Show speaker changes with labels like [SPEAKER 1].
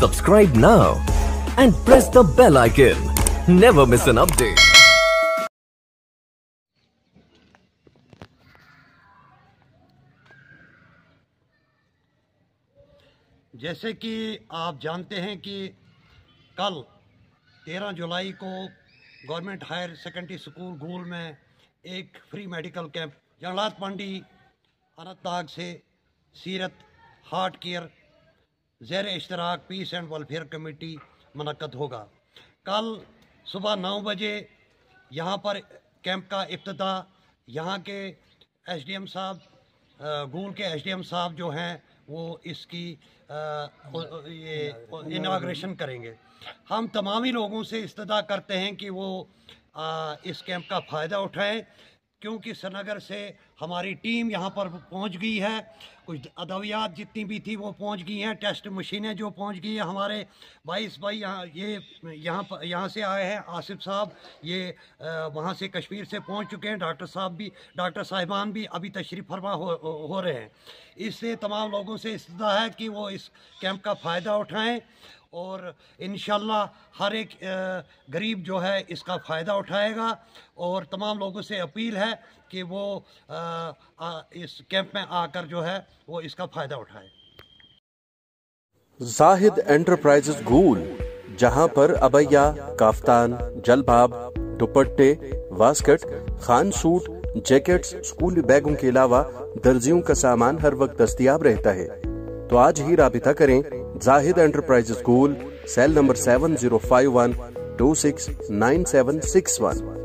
[SPEAKER 1] Subscribe now and press the bell icon. Never miss an update.
[SPEAKER 2] जैसे कि आप जानते हैं कि कल 13 जुलाई को गवर्नमेंट हायर सेकेंडरी स्कूल गूल में एक फ्री मेडिकल कैंप जंगलात मंडी अनंतनाग से सीरत हार्ट केयर ज़ेर इश्तराक पीस एंड वेलफेयर कमेटी मुनक्कद होगा। कल सुबह 9 बजे यहाँ पर कैंप का इब्तिदा यहाँ के एसडीएम साहब गूल के एसडीएम साहब जो हैं वो इसकी ये इनाग्रेशन करेंगे। हम तमामी लोगों से इस्तदा करते हैं कि वो इस कैंप का फ़ायदा उठाएं, क्योंकि श्रीनगर से हमारी टीम यहाँ पर पहुँच गई है। कुछ अदवियात जितनी भी थी वो पहुँच गई हैं, टेस्ट मशीनें जो पहुँच गई हैं। हमारे 22 भाई यहाँ से आए हैं। आसिफ साहब ये वहाँ से कश्मीर से पहुँच चुके हैं। डॉक्टर साहिबान भी अभी तशरीफ़ फरमा हो रहे हैं। इससे तमाम लोगों से इस्तदा है कि वो इस कैंप का फ़ायदा उठाएँ और इंशाल्लाह हर एक गरीब जो है इसका फ़ायदा उठाएगा। और तमाम लोगों से अपील है कि वो इस कैंप में आकर जो है वो इसका फ़ायदा उठाए।
[SPEAKER 3] जाहिद एंटरप्राइजेज गूल, जहां पर अबैया, काफ्तान, जलबाब, दुपट्टे, वास्कट, खान सूट, जैकेट्स, स्कूली बैगों के अलावा दर्जियों का सामान हर वक्त दस्तयाब रहता है। तो आज ही राबिता करें जाहिद एंटरप्राइजेज गूल, सेल नंबर 7051269761।